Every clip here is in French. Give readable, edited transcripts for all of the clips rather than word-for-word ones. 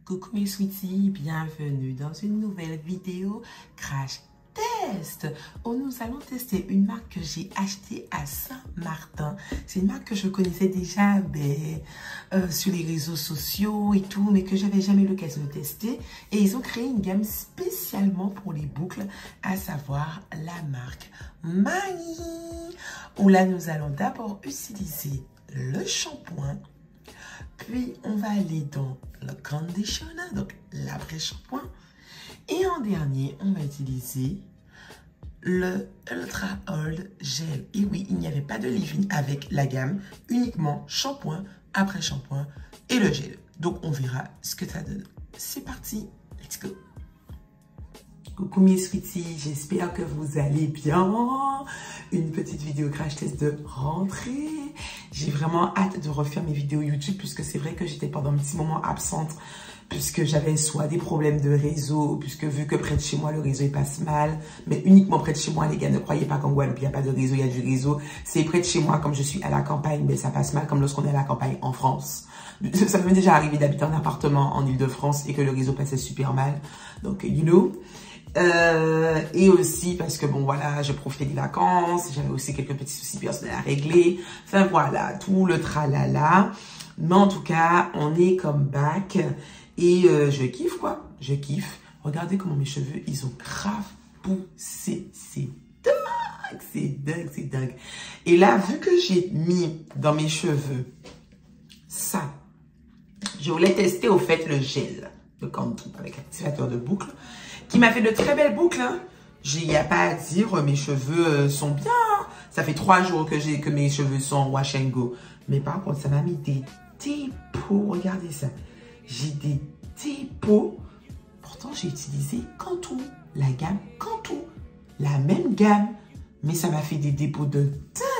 Coucou mes sweeties, bienvenue dans une nouvelle vidéo crash test où nous allons tester une marque que j'ai achetée à Saint-Martin. C'est une marque que je connaissais déjà sur les réseaux sociaux et tout, mais que j'avais jamais eu l'occasion de tester. Et ils ont créé une gamme spécialement pour les boucles, à savoir la marque Maï. Où là, nous allons d'abord utiliser le shampoing. Puis, on va aller dans le conditioner, donc l'après-shampoing. Et en dernier, on va utiliser le Ultra Old Gel. Et oui, il n'y avait pas de leave-in avec la gamme, uniquement shampoing, après-shampoing et le gel. Donc, on verra ce que ça donne. C'est parti, let's go! Coucou mes sweeties, j'espère que vous allez bien. Une petite vidéo crash test de rentrée. J'ai vraiment hâte de refaire mes vidéos YouTube puisque c'est vrai que j'étais pendant un petit moment absente puisque j'avais soit des problèmes de réseau, puisque vu que près de chez moi le réseau il passe mal, mais uniquement près de chez moi les gars, ne croyez pas qu'en Guadeloupe il n'y a pas de réseau, il y a du réseau. C'est près de chez moi, comme je suis à la campagne, mais ça passe mal comme lorsqu'on est à la campagne en France. Ça m'est déjà arrivé d'habiter en appartement en Île-de-France et que le réseau passait super mal. Donc, you know. Et aussi parce que bon voilà, je profitais des vacances, j'avais aussi quelques petits soucis personnels à régler, enfin voilà, tout le tralala, mais en tout cas on est comme back et je kiffe quoi, je kiffe. Regardez comment mes cheveux ils ont grave poussé, c'est dingue, c'est dingue, c'est dingue. Et là vu que j'ai mis dans mes cheveux ça, je voulais tester au fait le gel de Cantu avec activateur de boucle qui m'a fait de très belles boucles. Hein. Il n'y a pas à dire, mes cheveux sont bien. Ça fait 3 jours que mes cheveux sont wash and go. Mais par contre, ça m'a mis des dépôts. Regardez ça. J'ai des dépôts. Pourtant, j'ai utilisé Cantu, la gamme Cantu. La même gamme. Mais ça m'a fait des dépôts de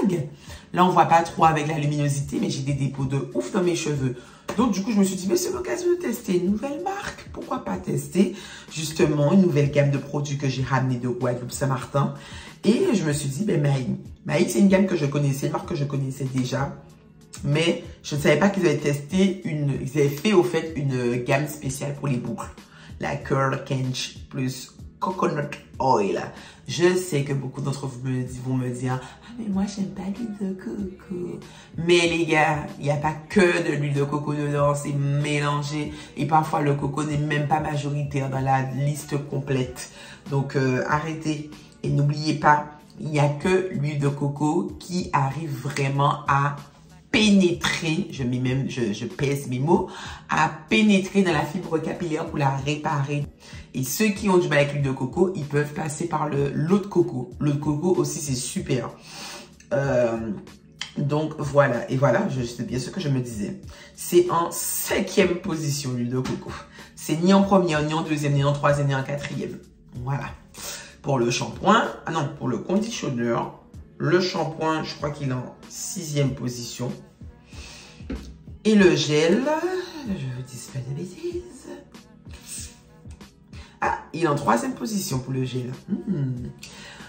dingue. Là, on ne voit pas trop avec la luminosité, mais j'ai des dépôts de ouf dans mes cheveux. Donc, du coup, je me suis dit, mais c'est l'occasion de tester une nouvelle marque. Pourquoi pas tester, justement, une nouvelle gamme de produits que j'ai ramené de Guadeloupe Saint-Martin. Et je me suis dit, ben, Maï, c'est une gamme que je connaissais, une marque que je connaissais déjà. Mais je ne savais pas qu'ils avaient testé ils avaient fait, au fait, une gamme spéciale pour les boucles. La Curl Kench plus Coconut Oil. Je sais que beaucoup d'entre vous vont me dire, ah mais moi j'aime pas l'huile de coco. Mais les gars, il n'y a pas que de l'huile de coco dedans, c'est mélangé. Et parfois le coco n'est même pas majoritaire dans la liste complète. Donc arrêtez. Et n'oubliez pas, il n'y a que l'huile de coco qui arrive vraiment à pénétrer, je pèse mes mots, à pénétrer dans la fibre capillaire pour la réparer. Et ceux qui ont du mal avec l'huile de coco, ils peuvent passer par l'eau de coco. L'eau de coco aussi, c'est super. Donc, voilà. Et voilà, c'est bien ce que je me disais. C'est en 5e position, l'huile de coco. C'est ni en première, ni en deuxième, ni en troisième, ni en 4e. Voilà. Pour le shampoing, ah non, pour le conditionneur, le shampoing, je crois qu'il est en 6e position. Et le gel, je vous dis pas de bêtises. Ah, il est en 3e position pour le gel.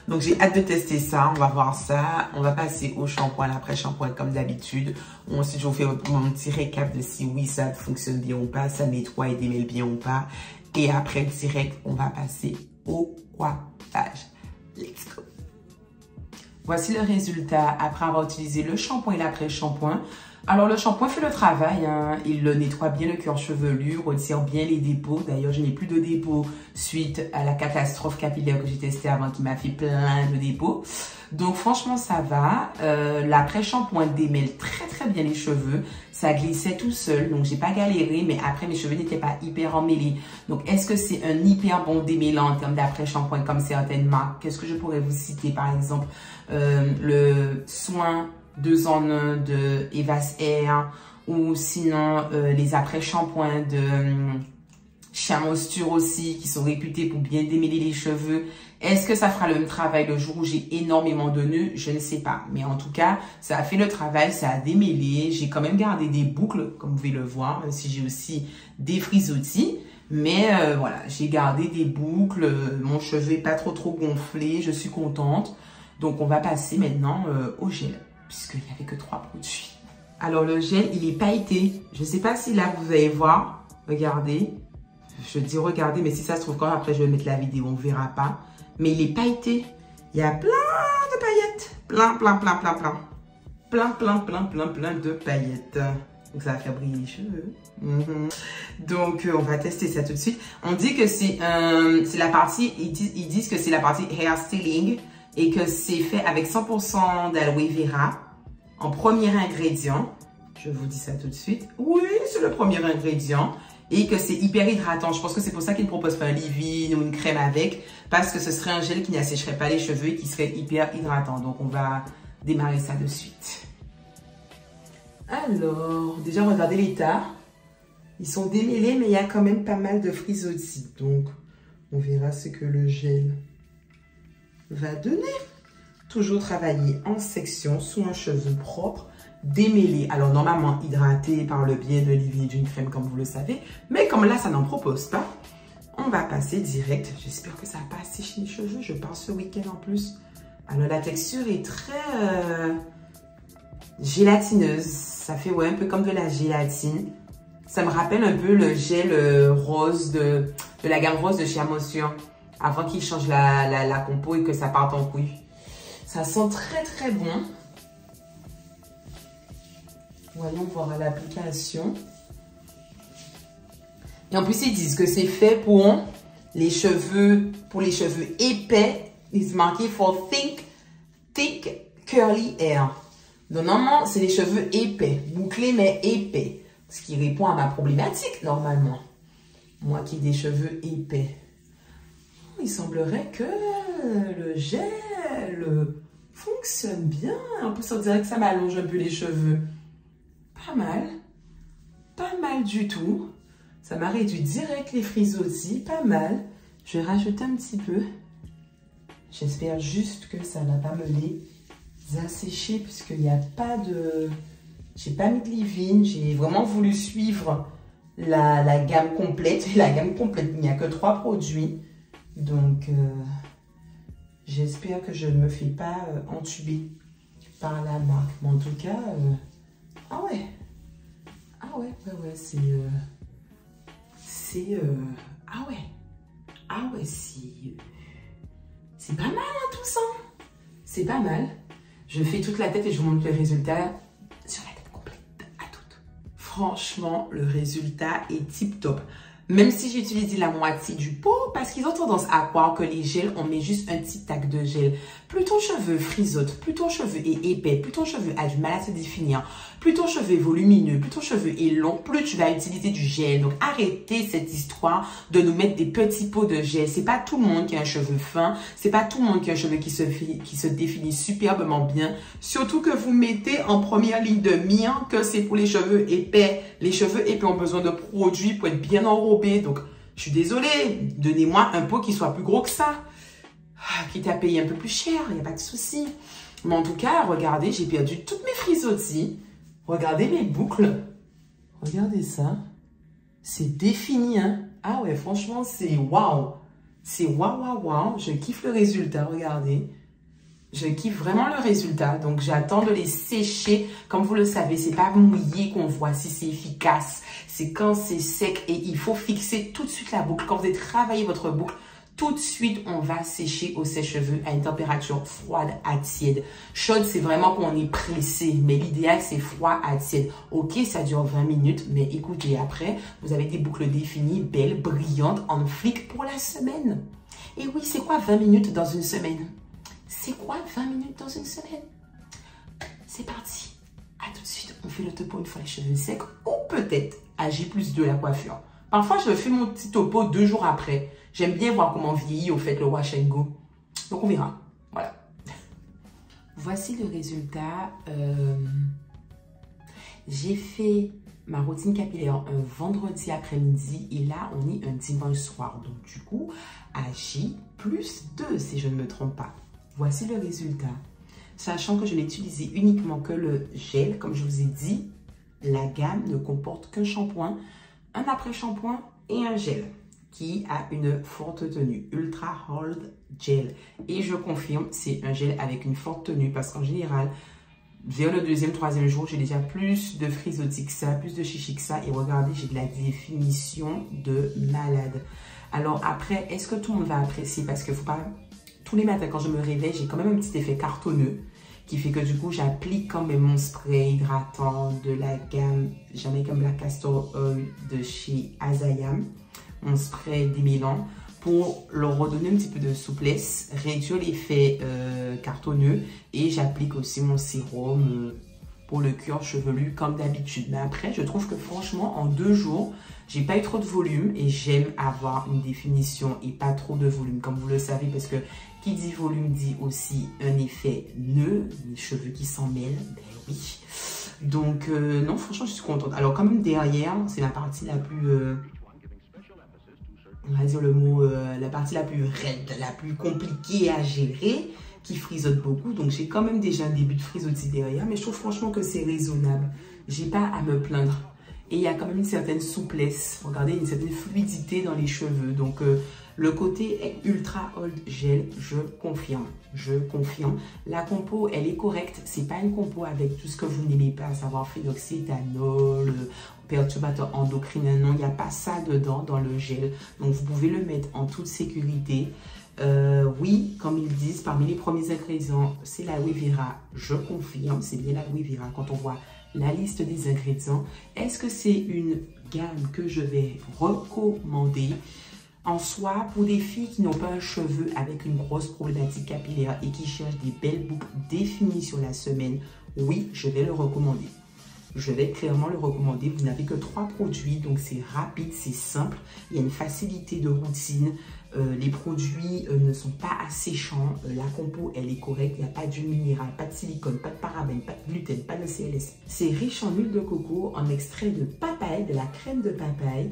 Donc, j'ai hâte de tester ça. On va voir ça. On va passer au shampoing, l'après-shampoing comme d'habitude. Ensuite, je vous fais mon petit récap de si oui, ça fonctionne bien ou pas, ça nettoie et démêle bien ou pas. Et après, direct, on va passer au coiffage. Let's go. Voici le résultat après avoir utilisé le shampoing et l'après-shampoing. Alors, le shampoing fait le travail. Hein. Il nettoie bien le cuir chevelu, retire bien les dépôts. D'ailleurs, je n'ai plus de dépôts suite à la catastrophe capillaire que j'ai testée avant qui m'a fait plein de dépôts. Donc, franchement, ça va. L'après-shampoing démêle très bien les cheveux. Ça glissait tout seul, donc j'ai pas galéré. Mais après, mes cheveux n'étaient pas hyper emmêlés. Donc, est-ce que c'est un hyper bon démêlant en termes d'après-shampoing comme certaines marques? Qu'est-ce que je pourrais vous citer, par exemple? Le soin 2 en 1 de Evas Air ou sinon les après-shampoings de Chamosture aussi, qui sont réputés pour bien démêler les cheveux. Est-ce que ça fera le même travail le jour où j'ai énormément de nœuds? Je ne sais pas. Mais en tout cas, ça a fait le travail, ça a démêlé. J'ai quand même gardé des boucles, comme vous pouvez le voir, même si j'ai aussi des frisottis. Mais voilà, j'ai gardé des boucles. Mon cheveu n'est pas trop gonflé. Je suis contente. Donc, on va passer maintenant au gel, puisqu'il n'y avait que 3 produits. Alors, le gel, il est pailleté. Je ne sais pas si là, vous allez voir. Regardez. Je dis regardez, mais si ça se trouve, quand après, je vais mettre la vidéo, on ne verra pas. Mais il est pailleté. Il y a plein de paillettes. Plein de paillettes. Donc, ça va faire briller les cheveux. Donc, on va tester ça tout de suite. On dit que c'est la partie, ils disent que c'est la partie hair styling et que c'est fait avec 100% d'aloe vera en premier ingrédient. Je vous dis ça tout de suite. Oui, c'est le premier ingrédient. Et que c'est hyper hydratant. Je pense que c'est pour ça qu'ils ne proposent pas un leave-in ou une crème avec. Parce que ce serait un gel qui n'assécherait pas les cheveux et qui serait hyper hydratant. Donc, on va démarrer ça de suite. Alors, déjà, regardez l'état. Ils sont démêlés, mais il y a quand même pas mal de frisottis. Donc, on verra ce que le gel va donner. Toujours travailler en section sous un cheveu propre. Démêlé, alors normalement hydraté par le biais de leave-in d'une crème comme vous le savez, mais comme là ça n'en propose pas, on va passer direct. J'espère que ça va pas assécher les cheveux, je pense ce week-end en plus. Alors la texture est très gélatineuse, ça fait ouais, un peu comme de la gélatine. Ça me rappelle un peu le gel rose de la gamme rose de chez Chamosture, avant qu'il change la compo et que ça parte en couille. Ça sent très bon. Voyons voir à l'application. Et en plus, ils disent que c'est fait pour les cheveux épais. It's marqué for thick curly hair. Donc, normalement, c'est les cheveux épais, bouclés mais épais. Ce qui répond à ma problématique, normalement. Moi qui ai des cheveux épais. Il semblerait que le gel fonctionne bien. En plus, on dirait que ça m'allonge un peu les cheveux. Pas mal du tout. Ça m'a réduit direct les frisottis, pas mal. Je vais rajouter un petit peu. J'espère juste que ça ne va pas me les assécher puisqu'il n'y a pas de... J'ai pas mis de leave-in, j'ai vraiment voulu suivre la gamme complète. Et la gamme complète, il n'y a que 3 produits. Donc, j'espère que je ne me fais pas entuber par la marque. Mais en tout cas... Ah ouais, c'est pas mal hein, tout ça. C'est pas mal. Je fais toute la tête et je vous montre le résultat sur la tête complète à toutes. Franchement, le résultat est tip top. Même si j'ai utilisé la moitié du pot, parce qu'ils ont tendance à croire que les gels, on met juste un petit tac de gel. Plus ton cheveu frisote, plus ton cheveu est épais, plus ton cheveu a du mal à se définir, plus ton cheveu est volumineux, plus ton cheveu est long, plus tu vas utiliser du gel. Donc, arrêtez cette histoire de nous mettre des petits pots de gel. C'est pas tout le monde qui a un cheveu fin. C'est pas tout le monde qui a un cheveu qui se définit superbement bien. Surtout que vous mettez en première ligne de mire que c'est pour les cheveux épais. Les cheveux épais ont besoin de produits pour être bien enrobés. Donc, je suis désolée. Donnez-moi un pot qui soit plus gros que ça. Quitte à payer un peu plus cher, il n'y a pas de souci. Mais en tout cas, regardez, j'ai perdu toutes mes frisottis. Regardez mes boucles. Regardez ça. C'est défini, hein. Ah ouais, franchement, c'est waouh. C'est waouh. Je kiffe le résultat, regardez. Je kiffe vraiment le résultat. Donc, j'attends de les sécher. Comme vous le savez, c'est pas mouillé qu'on voit si c'est efficace. C'est quand c'est sec et il faut fixer tout de suite la boucle. Quand vous avez travaillé votre boucle, tout de suite, on va sécher au sèche-cheveux à une température froide à tiède. Chaude, c'est vraiment qu'on est pressé. Mais l'idéal, c'est froid à tiède. Ok, ça dure 20 minutes. Mais écoutez, après, vous avez des boucles définies, belles, brillantes, en flic pour la semaine. Et oui, c'est quoi 20 minutes dans une semaine? C'est quoi 20 minutes dans une semaine? C'est parti. À tout de suite. On fait le topo une fois les cheveux secs. Ou peut-être à J+2 la coiffure. Parfois, je fais mon petit topo 2 jours après. J'aime bien voir comment vieillit au fait le wash and go. Donc, on verra. Voilà. Voici le résultat. J'ai fait ma routine capillaire un vendredi après-midi et là, on est un dimanche soir. Donc, du coup, à J+2, si je ne me trompe pas. Voici le résultat. Sachant que je n'ai utilisé uniquement que le gel, comme je vous ai dit, la gamme ne comporte qu'un shampoing, un après-shampoing et un gel qui a une forte tenue, Ultra Hold Gel. Et je confirme, c'est un gel avec une forte tenue parce qu'en général, vers le deuxième, troisième jour, j'ai déjà plus de frisottis que ça, plus de chichi que ça. Et regardez, j'ai de la définition de malade. Alors après, est-ce que tout le monde va apprécier? Parce que faut pas... Tous les matins, quand je me réveille, j'ai quand même un petit effet cartonneux qui fait que du coup, j'applique quand même mon spray hydratant de la gamme Jamaican Black Castor Oil de chez Azayam. Mon spray démêlant pour leur redonner un petit peu de souplesse, réduire l'effet cartonneux et j'applique aussi mon sérum pour le cuir chevelu comme d'habitude. Mais après, je trouve que franchement, en 2 jours, j'ai pas eu trop de volume et j'aime avoir une définition et pas trop de volume, comme vous le savez, parce que qui dit volume dit aussi un effet nœud, les cheveux qui s'en mêlent, ben oui. Donc, non, franchement, je suis contente. Alors, quand même, derrière, c'est la partie la plus... on va dire le mot, la partie la plus raide, la plus compliquée à gérer, qui frisote beaucoup. Donc, j'ai quand même déjà un début de frisottis derrière, mais je trouve franchement que c'est raisonnable. J'ai pas à me plaindre. Et il y a quand même une certaine souplesse. Regardez, une certaine fluidité dans les cheveux. Donc, le côté Ultra Hold Gel, je confirme. Je confirme. La compo, elle est correcte. C'est pas une compo avec tout ce que vous n'aimez pas, à savoir phénoxyéthanol, perturbateur endocrinien. Non, il n'y a pas ça dedans dans le gel. Donc, vous pouvez le mettre en toute sécurité. Oui, comme ils disent, parmi les premiers ingrédients, c'est l'aloe vera. Je confirme, c'est bien l'aloe vera. Quand on voit la liste des ingrédients, est-ce que c'est une gamme que je vais recommander? En soi, pour des filles qui n'ont pas un cheveu avec une grosse problématique capillaire et qui cherchent des belles boucles définies sur la semaine, oui, je vais le recommander. Je vais clairement le recommander. Vous n'avez que 3 produits, donc c'est rapide, c'est simple. Il y a une facilité de routine. Les produits ne sont pas asséchants. La compo, elle est correcte. Il n'y a pas d'huile minérale, pas de silicone, pas de parabènes, pas de gluten, pas de CLS. C'est riche en huile de coco, en extrait de papaye, de la crème de papaye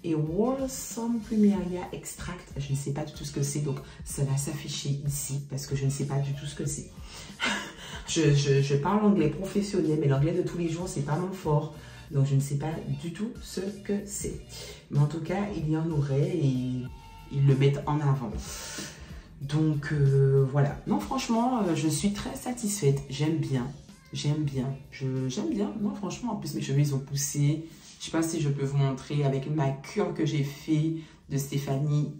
et Wholesome Plumeria Extract. Je ne sais pas du tout ce que c'est, donc ça va s'afficher ici parce que je ne sais pas du tout ce que c'est. Je parle anglais professionnel, mais l'anglais de tous les jours, c'est pas mon fort. Donc, je ne sais pas du tout ce que c'est. Mais en tout cas, il y en aurait et ils le mettent en avant. Donc, voilà. Non, franchement, je suis très satisfaite. J'aime bien. J'aime bien. J'aime bien. Non, franchement, en plus, mes cheveux, ils ont poussé. Je ne sais pas si je peux vous montrer avec ma cure que j'ai fait de Stéphanie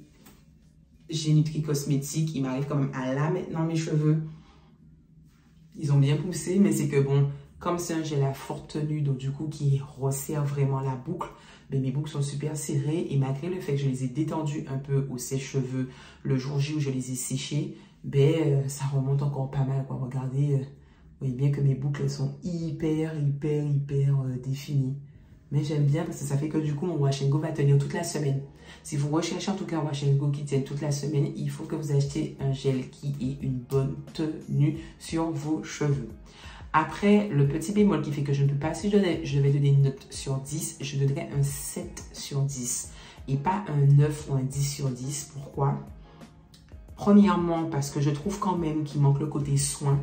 Génutri Cosmétique. Il m'arrive quand même à là maintenant, mes cheveux. Ils ont bien poussé, mais c'est que bon, comme c'est un gel à forte tenue, donc du coup qui resserre vraiment la boucle, ben mes boucles sont super serrées et malgré le fait que je les ai détendues un peu au sèche-cheveux le jour J où je les ai séchées, ben ça remonte encore pas mal, quoi. Regardez, vous voyez bien que mes boucles elles sont hyper définies. Mais j'aime bien parce que ça fait que du coup, mon Wash & Go va tenir toute la semaine. Si vous recherchez en tout cas un Wash & Go qui tienne toute la semaine, il faut que vous achetiez un gel qui ait une bonne tenue sur vos cheveux. Après, le petit bémol qui fait que je ne peux pas, si je vais donner une note sur 10, je donnerai un 7 sur 10 et pas un 9 ou un 10 sur 10. Pourquoi? Premièrement, parce que je trouve quand même qu'il manque le côté soin.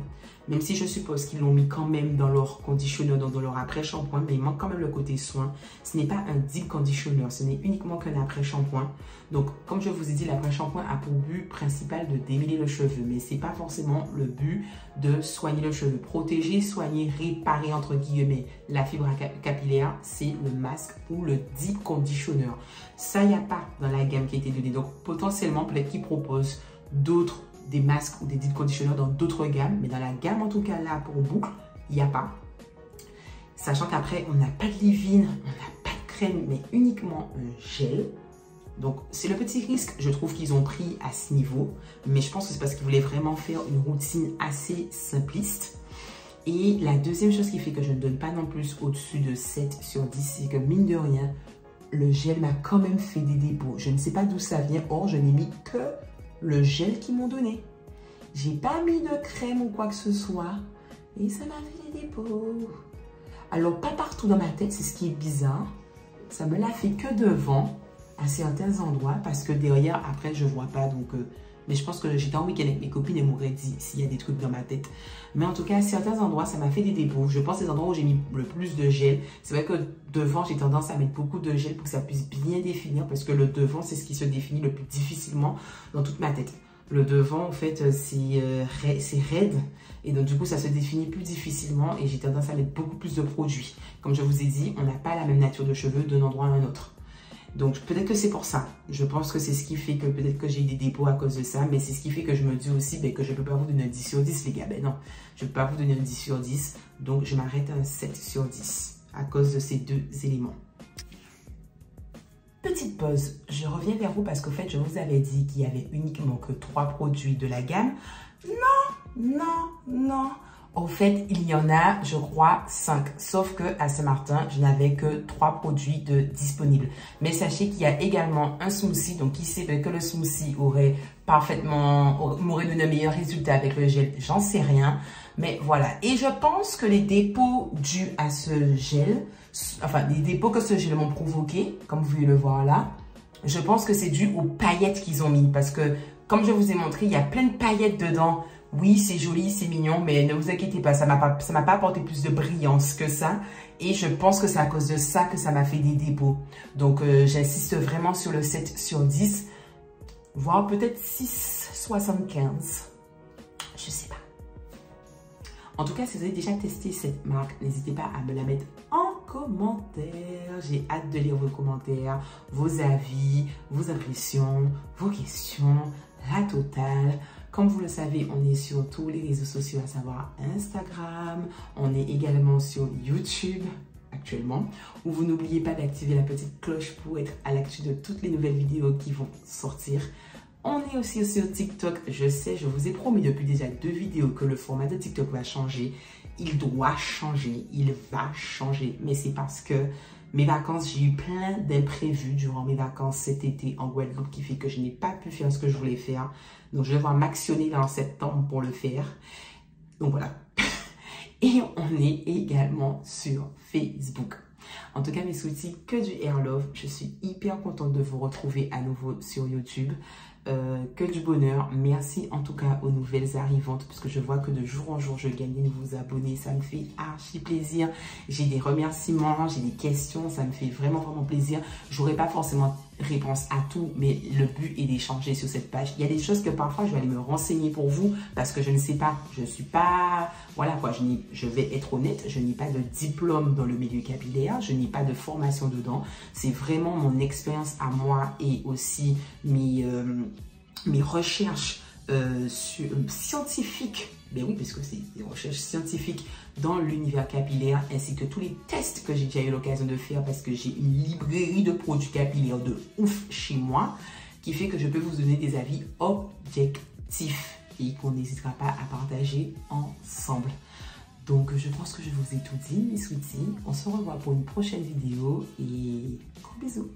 Même si je suppose qu'ils l'ont mis quand même dans leur conditioner, dans leur après-shampoing, mais il manque quand même le côté soin. Ce n'est pas un deep conditioner, ce n'est uniquement qu'un après-shampoing. Donc, comme je vous ai dit, l'après-shampoing a pour but principal de démêler le cheveu, mais ce n'est pas forcément le but de soigner le cheveu. Protéger, soigner, réparer, entre guillemets, la fibre capillaire, c'est le masque ou le deep conditioner. Ça, il n'y a pas dans la gamme qui a été donnée. Donc, potentiellement, peut-être qu'ils proposent d'autres des masques ou des deep conditionneurs dans d'autres gammes, mais dans la gamme en tout cas là pour boucle, il n'y a pas. Sachant qu'après on n'a pas de leave-in, on n'a pas de crème, mais uniquement un gel. Donc c'est le petit risque, je trouve qu'ils ont pris à ce niveau, mais je pense que c'est parce qu'ils voulaient vraiment faire une routine assez simpliste. Et la deuxième chose qui fait que je ne donne pas non plus au-dessus de 7 sur 10, c'est que mine de rien, le gel m'a quand même fait des dépôts. Je ne sais pas d'où ça vient, or je n'ai mis que le gel qu'ils m'ont donné. J'ai pas mis de crème ou quoi que ce soit et ça m'a fait des dépôts. Alors, pas partout dans ma tête, c'est ce qui est bizarre. Ça me l'a fait que devant, à certains endroits, parce que derrière, après, je vois pas. Donc, mais je pense que j'étais en week-end avec mes copines et m'auraient dit s'il y a des trucs dans ma tête. Mais en tout cas, à certains endroits, ça m'a fait des dépôts. Je pense que les endroits où j'ai mis le plus de gel. C'est vrai que devant, j'ai tendance à mettre beaucoup de gel pour que ça puisse bien définir, parce que le devant, c'est ce qui se définit le plus difficilement dans toute ma tête. Le devant, en fait, c'est raide. Et donc, du coup, ça se définit plus difficilement. Et j'ai tendance à mettre beaucoup plus de produits. Comme je vous ai dit, on n'a pas la même nature de cheveux d'un endroit à un autre. Donc, peut-être que c'est pour ça. Je pense que c'est ce qui fait que peut-être que j'ai des dépôts à cause de ça. Mais c'est ce qui fait que je me dis aussi que je ne peux pas vous donner un 10 sur 10, les gars. Ben non, je ne peux pas vous donner un 10 sur 10. Donc, je m'arrête à un 7 sur 10 à cause de ces deux éléments. Petite pause, je reviens vers vous parce qu'au fait, je vous avais dit qu'il y avait uniquement que 3 produits de la gamme. Non. Au fait, il y en a, je crois, 5. Sauf que à Saint-Martin, je n'avais que 3 produits disponibles. Mais sachez qu'il y a également un smoothie. Donc, qui sait que le smoothie m'aurait donné un meilleur résultat avec le gel, j'en sais rien. Mais voilà. Et je pense que les dépôts dus à ce gel, enfin, les dépôts que ce gel m'ont provoqué, comme vous pouvez le voir là, je pense que c'est dû aux paillettes qu'ils ont mis. Parce que, comme je vous ai montré, il y a plein de paillettes dedans. Oui, c'est joli, c'est mignon, mais ne vous inquiétez pas, ça m'a pas apporté plus de brillance que ça. Et je pense que c'est à cause de ça que ça m'a fait des dépôts. Donc, j'insiste vraiment sur le 7 sur 10, voire peut-être 6,75. Je sais pas. En tout cas, si vous avez déjà testé cette marque, n'hésitez pas à me la mettre en commentaire. J'ai hâte de lire vos commentaires, vos avis, vos impressions, vos questions, la totale. Comme vous le savez, on est sur tous les réseaux sociaux, à savoir Instagram. On est également sur YouTube actuellement, où vous n'oubliez pas d'activer la petite cloche pour être à l'actu de toutes les nouvelles vidéos qui vont sortir. On est aussi sur TikTok. Je sais, je vous ai promis depuis déjà 2 vidéos que le format de TikTok va changer. Il doit changer, il va changer. Mais c'est parce que mes vacances, j'ai eu plein d'imprévus durant mes vacances cet été en Guadeloupe qui fait que je n'ai pas pu faire ce que je voulais faire. Donc, je vais devoir m'actionner en septembre pour le faire. Donc, voilà. Et on est également sur Facebook. En tout cas, mes sweeties, que du hair love. Je suis hyper contente de vous retrouver à nouveau sur YouTube. Que du bonheur. Merci en tout cas aux nouvelles arrivantes parce que je vois que de jour en jour, je gagne de nouveaux abonnés. Ça me fait archi plaisir. J'ai des remerciements, j'ai des questions. Ça me fait vraiment, vraiment plaisir. J'aurai pas forcément réponse à tout, mais le but est d'échanger sur cette page. Il y a des choses que parfois, je vais aller me renseigner pour vous parce que je ne sais pas. Je ne suis pas... Voilà quoi, je vais être honnête, je n'ai pas de diplôme dans le milieu capillaire. Je n'ai pas de formation dedans. C'est vraiment mon expérience à moi et aussi mes recherches scientifiques, ben oui, parce que c'est des recherches scientifiques dans l'univers capillaire, ainsi que tous les tests que j'ai déjà eu l'occasion de faire parce que j'ai une librairie de produits capillaires de ouf chez moi, qui fait que je peux vous donner des avis objectifs et qu'on n'hésitera pas à partager ensemble. Donc, je pense que je vous ai tout dit, mes sweeties. On se revoit pour une prochaine vidéo et gros bisous.